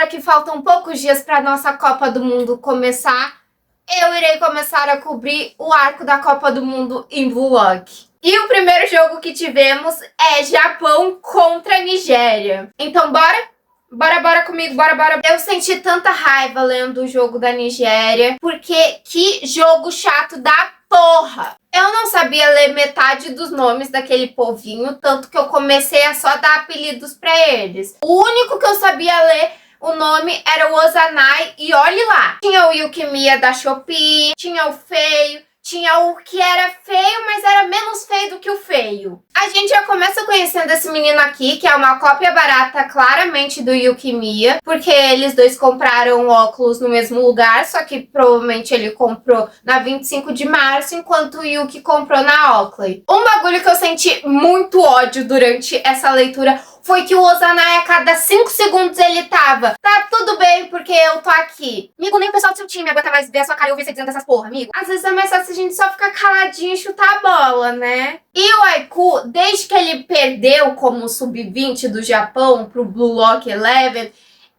que faltam poucos dias para nossa Copa do Mundo começar, eu irei começar a cobrir o arco da Copa do Mundo em vlog. E o primeiro jogo que tivemos é Japão contra Nigéria. Então bora? Bora comigo, bora. Eu senti tanta raiva lendo o jogo da Nigéria, porque que jogo chato da porra! Eu não sabia ler metade dos nomes daquele povinho, tanto que eu comecei a só dar apelidos pra eles. O único que eu sabia ler o nome era o Ozanai, e olhe lá. Tinha o Yukimiya da Shopee, tinha o feio, tinha o que era feio, mas era menos feio do que o feio. A gente já começa conhecendo esse menino aqui, que é uma cópia barata claramente do Yukimiya, porque eles dois compraram óculos no mesmo lugar, só que provavelmente ele comprou na 25 de março, enquanto o Yuki comprou na Oakley. Um bagulho que eu senti muito ódio durante essa leitura foi que o Ozanai, a cada 5 segundos ele tava: tá tudo bem porque eu tô aqui. Amigo, nem o pessoal do seu time aguenta mais ver a sua cara e ouvir você dizendo essas porra, amigo. Às vezes é mais fácil a gente só ficar caladinho e chutar a bola, né? E o Aiku, desde que ele perdeu como sub-20 do Japão pro Blue Lock 11,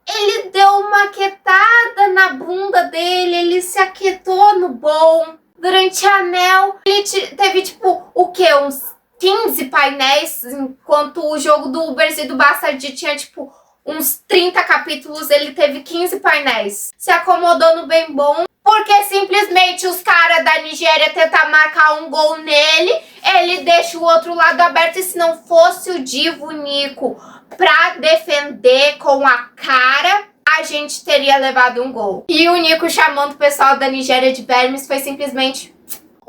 ele deu uma aquietada na bunda dele, ele se aquietou no bom. Durante a anel, ele teve tipo, o quê? Uns 15 painéis, enquanto o jogo do Ubers e do Bastard tinha tipo uns 30 capítulos, ele teve 15 painéis. Se acomodou no bem bom, porque simplesmente os caras da Nigéria tentam marcar um gol nele, ele deixa o outro lado aberto, e se não fosse o Divo Nico pra defender com a cara, a gente teria levado um gol. E o Nico chamando o pessoal da Nigéria de vermes foi simplesmente...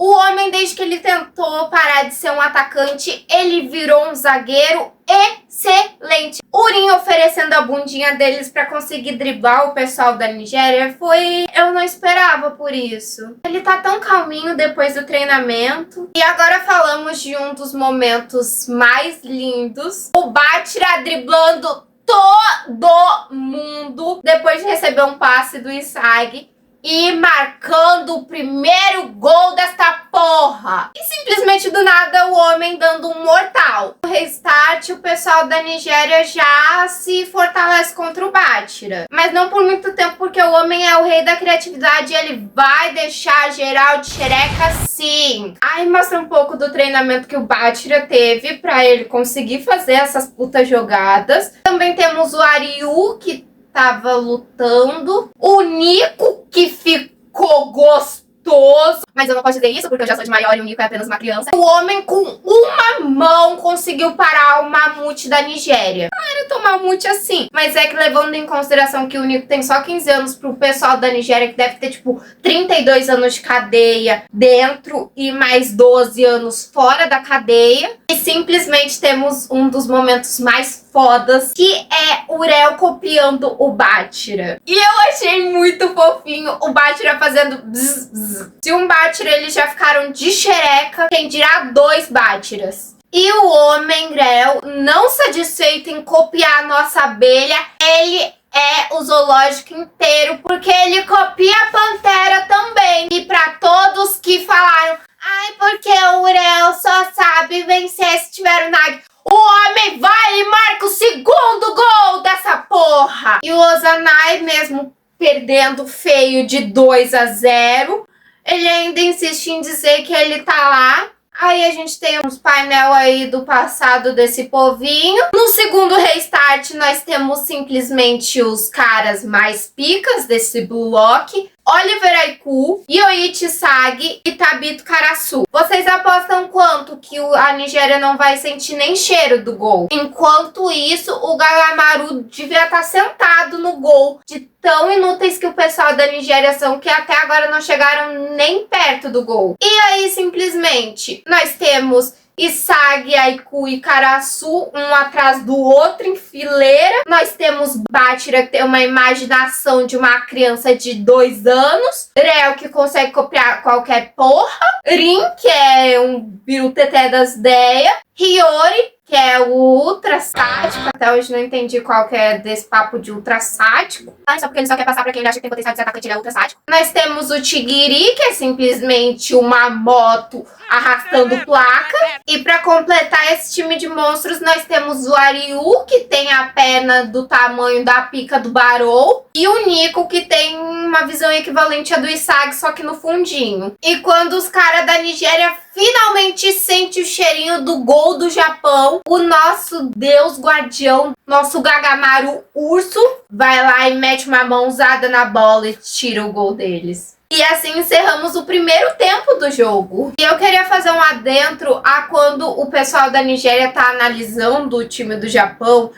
O homem, desde que ele tentou parar de ser um atacante, ele virou um zagueiro excelente. O Urim oferecendo a bundinha deles pra conseguir driblar o pessoal da Nigéria foi... Eu não esperava por isso. Ele tá tão calminho depois do treinamento. E agora falamos de um dos momentos mais lindos. O Bátira driblando todo mundo depois de receber um passe do Isagi e marcando o primeiro gol desta porra. E simplesmente do nada o homem dando um mortal. No restart, o pessoal da Nigéria já se fortalece contra o Bátira. Mas não por muito tempo, porque o homem é o rei da criatividade e ele vai deixar geral de xereca sim. Aí mostra um pouco do treinamento que o Bátira teve pra ele conseguir fazer essas putas jogadas. Também temos o Ariu, que tava lutando. O Nico, que ficou gostoso. Mas eu não posso dizer isso porque eu já sou de maior e o Nico é apenas uma criança. O homem com uma mão conseguiu parar o mamute da Nigéria. Não era tão mamute assim. Mas é que levando em consideração que o Nico tem só 15 anos, pro pessoal da Nigéria que deve ter tipo 32 anos de cadeia dentro e mais 12 anos fora da cadeia. E simplesmente temos um dos momentos mais fodas, que é o Urel copiando o Bátira. E eu achei muito fofinho o Bátira fazendo bzz, bzz. Se um Bátira eles já ficaram de xereca, quem dirá 2 Bátiras. E o homem Rel, não satisfeito em copiar a nossa abelha, ele é o zoológico inteiro, porque ele copia a pantera também. E pra todos que falaram: ai, porque o Urel só sabe vencer se tiver o Nag, o homem vai e marca o segundo gol dessa porra. E o Ozanai, mesmo perdendo feio de 2-0, ele ainda insiste em dizer que ele tá lá. Aí a gente tem uns painel aí do passado desse povinho. No segundo restart, nós temos simplesmente os caras mais picas desse Blue Lock: Oliver Aiku, Yoichi Sagi e Tabito Karasu. Vocês apostam quanto que a Nigéria não vai sentir nem cheiro do gol? Enquanto isso, o Galamaru devia estar sentado no gol, de tão inúteis que o pessoal da Nigéria são, que até agora não chegaram nem perto do gol. E aí, simplesmente, nós temos Isagi, Aiku e Karasu, um atrás do outro em fileira. Nós temos Bátira, que tem uma imaginação de uma criança de 2 anos. Rel, que consegue copiar qualquer porra. Rin, que é um biruteté das ideias. Hiyori, que é o ultra sádico. Até hoje não entendi qual que é desse papo de ultra sádico. Só porque ele só quer passar pra quem ele acha que tem potencial de ser atacante, ele é ultra sádico. Nós temos o Tigiri, que é simplesmente uma moto arrastando placa. E pra completar esse time de monstros, nós temos o Ariu, que tem a perna do tamanho da pica do Barou. E o Nico, que tem uma visão equivalente à do Isagi, só que no fundinho. E quando os caras da Nigéria finalmente sentem o cheirinho do gol do Japão, o nosso deus guardião, nosso Gagamaru urso, vai lá e mete uma mãozada na bola e tira o gol deles. E assim encerramos o primeiro tempo do jogo. E eu queria fazer um adentro a quando o pessoal da Nigéria tá analisando o time do Japão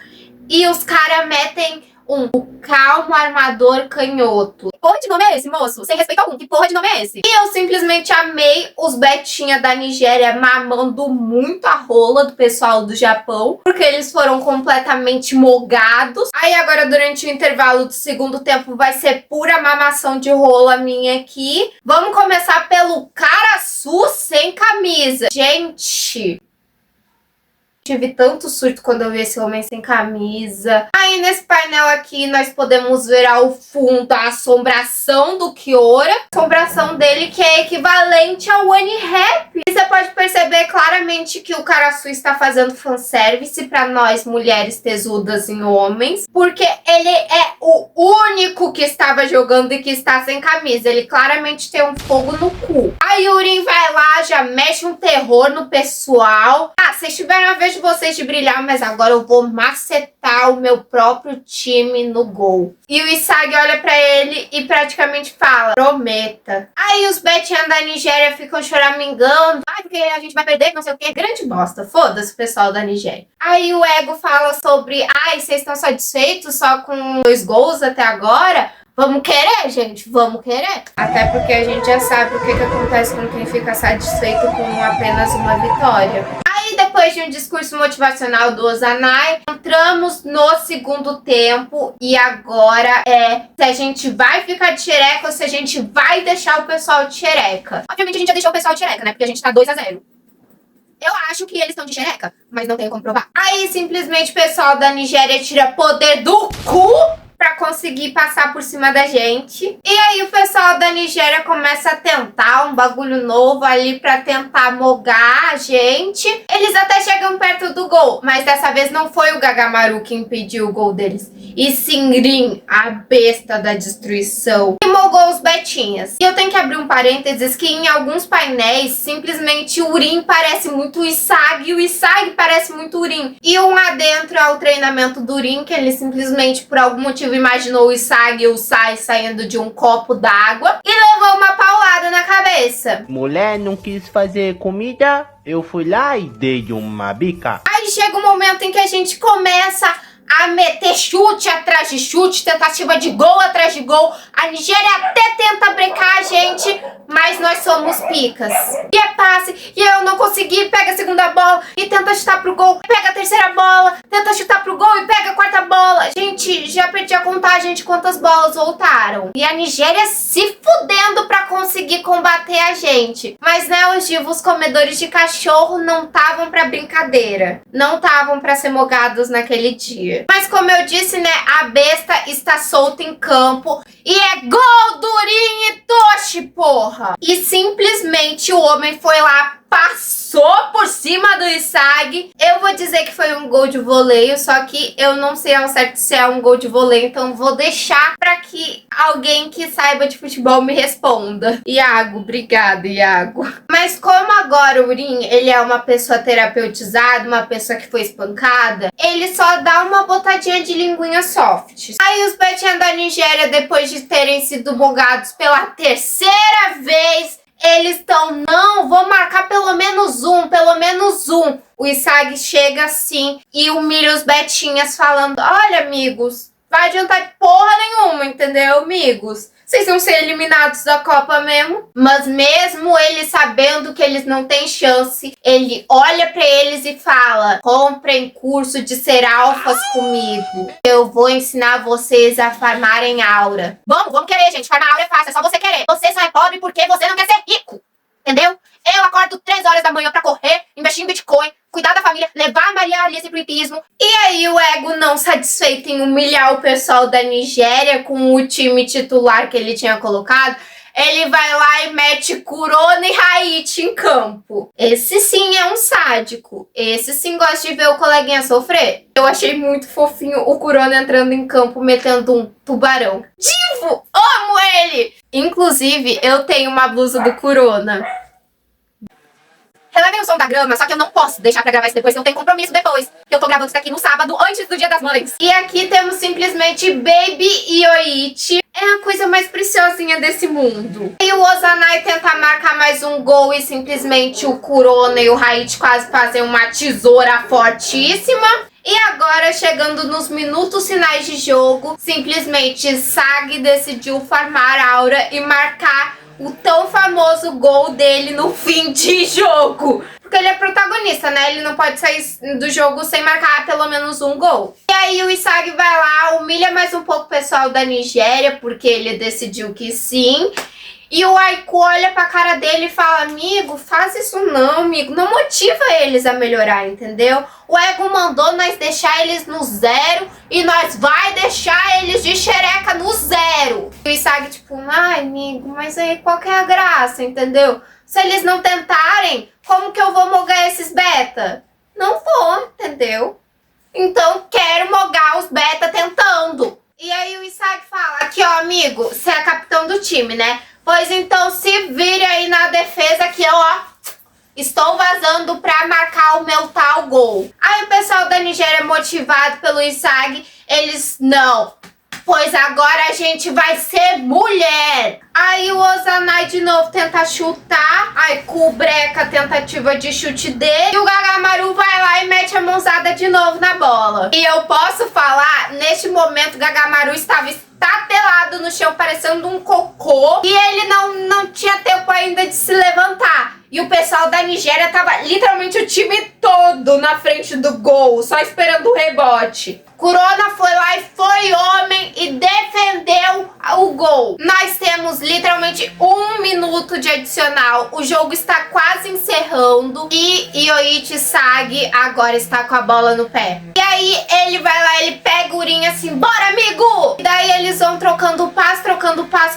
e os caras metem o calmo armador canhoto. Que porra de nome é esse, moço? Sem respeito algum, que porra de nome é esse? E eu simplesmente amei os betinha da Nigéria mamando muito a rola do pessoal do Japão, porque eles foram completamente mogados. Aí agora, durante o intervalo do segundo tempo, vai ser pura mamação de rola minha aqui. Vamos começar pelo Karasu sem camisa. Gente... tive tanto surto quando eu vi esse homem sem camisa. Aí nesse painel aqui nós podemos ver ao fundo a assombração do Kiora. A assombração dele que é equivalente ao One Rap. E você pode perceber claramente que o Karasu está fazendo fanservice para nós mulheres tesudas em homens. Porque ele é o único que estava jogando e que está sem camisa. Ele claramente tem um fogo no cu. Aí o Urin vai lá, já mexe um terror no pessoal. Ah, vocês tiveram a vez de vocês de brilhar, mas agora eu vou macetar o meu próprio time no gol. E o Isagi olha pra ele e praticamente fala, prometa. Aí os betinhas da Nigéria ficam choramingando. Ai, porque a gente vai perder, não sei o que. Grande bosta, foda-se o pessoal da Nigéria. Aí o Ego fala sobre, ai, vocês estão satisfeitos só com 2 gols até agora? Vamos querer, gente, vamos querer. Até porque a gente já sabe o que acontece com quem fica satisfeito com apenas uma vitória. Aí, depois de um discurso motivacional do Ozanai, entramos no segundo tempo. E agora é se a gente vai ficar de xereca ou se a gente vai deixar o pessoal de xereca. Obviamente a gente já deixou o pessoal de xereca, né? Porque a gente tá 2-0. Eu acho que eles estão de xereca, mas não tenho como provar. Aí, simplesmente, o pessoal da Nigéria tira poder do cu pra conseguir passar por cima da gente. E aí o pessoal da Nigéria começa a tentar um bagulho novo ali pra tentar mogar a gente. Eles até chegam perto do gol, mas dessa vez não foi o Gagamaru que impediu o gol deles, e sim Rin, a besta da destruição, que mogou os betinhas. E eu tenho que abrir um parênteses que em alguns painéis, simplesmente o Rin parece muito o Isagi e o Isagi parece muito o Rin. E um adentro ao treinamento do Rin, que ele simplesmente, por algum motivo, imaginou o Isagi e o Sai saindo de um copo d'água e levou uma paulada na cabeça. Mulher não quis fazer comida, eu fui lá e dei uma bica. Aí chega um momento em que a gente começa a meter chute atrás de chute, tentativa de gol atrás de gol. A Nigéria até tenta brincar a gente, mas nós somos picas. E é passe, e eu não consegui, pega a segunda bola e tenta chutar pro gol, pega a terceira bola, tenta chutar pro gol e pega a quarta bola. Gente, já perdi a contagem de quantas bolas voltaram. E a Nigéria se fudendo pra conseguir combater a gente. Mas né, os divos comedores de cachorro não estavam pra brincadeira. Não estavam pra ser mogados naquele dia. Mas como eu disse, né, a besta está solta em campo e é gol do Urin e Toshi, porra! E simplesmente o homem foi lá, passou por cima do Isagi. Eu vou dizer que foi um gol de voleio, só que eu não sei ao certo se é um gol de voleio, então vou deixar pra que alguém que saiba de futebol me responda. Iago, obrigada, Iago. Mas como agora o Urin, ele é uma pessoa terapeutizada, uma pessoa que foi espancada, ele só dá uma botadinha de linguinha soft. Aí os betinhos da Nigéria, depois de terem sido mogados pela terceira vez, eles estão, não, vou marcar pelo menos um. O Isagi chega assim e humilha os betinhas falando, olha, amigos, vai adiantar de porra nenhuma, entendeu, amigos? Vocês vão ser eliminados da Copa mesmo. Mas mesmo ele sabendo que eles não têm chance, ele olha pra eles e fala, comprem curso de ser alfas comigo. Eu vou ensinar vocês a farmarem aura. Vamos querer, gente. Farmar aura é fácil, é só você querer. Você só é pobre porque você não quer ser rico. Entendeu? Eu acordo 3 horas da manhã pra correr, investir em Bitcoin, cuidar da família, levar a Maria Alice pro hipismo. E aí o Ego, não satisfeito em humilhar o pessoal da Nigéria com o time titular que ele tinha colocado, ele vai lá e mete Kurona e Haiti em campo. Esse sim é um sádico. Esse sim gosta de ver o coleguinha sofrer. Eu achei muito fofinho o Kurona entrando em campo, metendo um tubarão. Divo! Amo ele! Inclusive, eu tenho uma blusa do Kurona. Relevem o som da grama, só que eu não posso deixar pra gravar isso depois, que eu tenho compromisso depois. Que eu tô gravando isso aqui no sábado, antes do Dia das Mães. E aqui temos simplesmente Baby Yoichi. É a coisa mais preciosinha desse mundo. E o Ozanai tenta marcar mais um gol e simplesmente o Kurona e o Haiti quase fazem uma tesoura fortíssima. E agora, chegando nos minutos finais de jogo, simplesmente Sag decidiu farmar Aura e marcar o tão famoso gol dele no fim de jogo. Porque ele é protagonista, né? Ele não pode sair do jogo sem marcar pelo menos um gol. E aí o Isag vai lá, humilha mais um pouco o pessoal da Nigéria, porque ele decidiu que sim. E o Aiku olha pra cara dele e fala, amigo, faz isso não, amigo. Não motiva eles a melhorar, entendeu? O Ego mandou nós deixar eles no 0 e nós vai deixar eles de xereca no 0. E o Isag tipo, ai, amigo, mas aí qual que é a graça, entendeu? Se eles não tentarem, como que eu vou mogar esses beta? Não vou, entendeu? Então quero mogar os beta tentando. E aí o Isag fala, aqui ó, amigo, você é capitão do time, né? Pois então se vire aí na defesa que eu, ó, estou vazando pra marcar o meu tal gol. Aí o pessoal da Nigéria, motivado pelo Isag, eles, não, pois agora a gente vai ser mulher. Aí o Ozanai de novo tenta chutar, aí breca a tentativa de chute dele, e o Gagamaru vai lá e mete a mãozada de novo na bola. E eu posso falar, neste momento o Gagamaru estava estatelado no chão, parecendo um cocô, e ele não tinha tempo ainda de se levantar. E o pessoal da Nigéria tava literalmente o time todo na frente do gol, só esperando o rebote. Kurona foi lá e foi homem e defendeu o gol. Nós temos literalmente 1 minuto de adicional. O jogo está quase encerrando e Yoichi Sag agora está com a bola no pé. E aí ele vai lá, ele pega o Urinha assim, bora amigo! E daí eles vão trocando passe,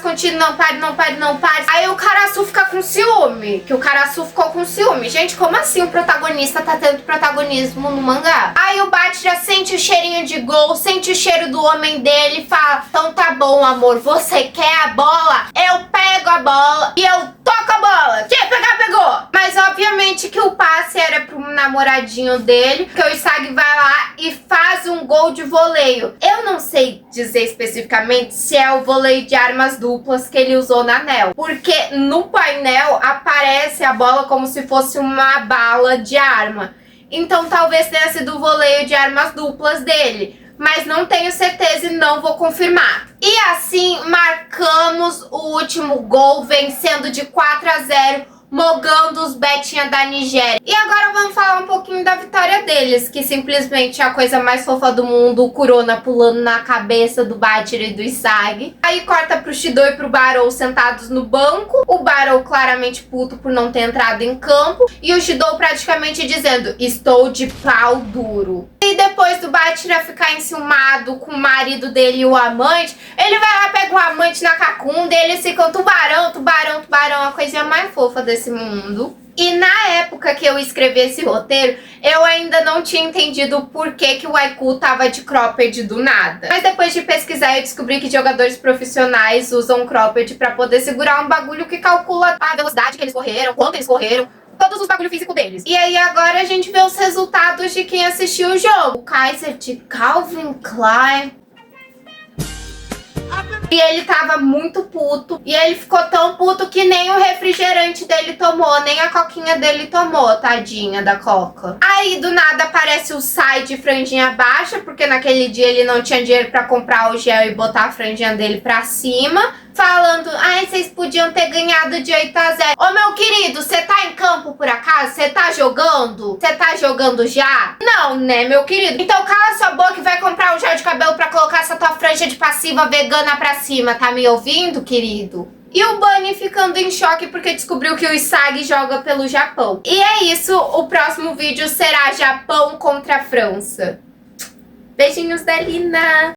contínuo, não pare, não pare, não pare. Aí o Karasu fica com ciúme, que o Karasu ficou com ciúme. Gente, como assim o protagonista tá tendo protagonismo no mangá? Aí o Bate já sente o cheirinho de gol, sente o cheiro do homem dele e fala, então tá bom amor, você quer a bola? Eu pego a bola e eu toco a bola. Quer pegar, pegou. Mas obviamente que o passe era pro namoradinho dele, que o Isag vai lá e faz um gol de voleio. Eu não sei dizer especificamente se é o voleio de armas duplas que ele usou na Nel, porque no painel aparece a bola como se fosse uma bala de arma. Então talvez tenha sido o voleio de armas duplas dele, mas não tenho certeza e não vou confirmar. E assim marcamos o último gol, vencendo de 4-0, mogando os Betinha da Nigéria. E agora vamos falar um pouquinho da vitória deles, que simplesmente é a coisa mais fofa do mundo, o Kurona pulando na cabeça do Bachira e do Isag. Aí corta pro Shido e pro Barou sentados no banco, o Barou claramente puto por não ter entrado em campo, e o Shido praticamente dizendo, estou de pau duro. E depois do Bachira ficar enciumado com o marido dele e o amante, ele vai lá, pega o amante na cacunda e eles ficam tubarão, tubarão, tubarão, a coisinha mais fofa desse mundo. E na época que eu escrevi esse roteiro, eu ainda não tinha entendido o porquê que o Aiku tava de cropped do nada. Mas depois de pesquisar, eu descobri que jogadores profissionais usam cropped pra poder segurar um bagulho que calcula a velocidade que eles correram, quanto eles correram, todos os bagulho físico deles. E aí agora a gente vê os resultados de quem assistiu o jogo. O Kaiser de Calvin Klein. E ele tava muito puto. E ele ficou tão puto que nem o refrigerante dele tomou, nem a coquinha dele tomou, tadinha da Coca. Aí do nada aparece o Sai de franjinha baixa, porque naquele dia ele não tinha dinheiro pra comprar o gel e botar a franjinha dele pra cima. Falando, ai, vocês podiam ter ganhado de 8-0. Ô, meu querido, você tá em campo por acaso? Você tá jogando? Você tá jogando já? Não, né, meu querido? Então cala sua boca e vai comprar um gel de cabelo pra colocar essa tua franja de passiva vegana pra cima. Tá me ouvindo, querido? E o Bunny ficando em choque porque descobriu que o Isagi joga pelo Japão. E é isso, o próximo vídeo será Japão contra a França. Beijinhos da Lina!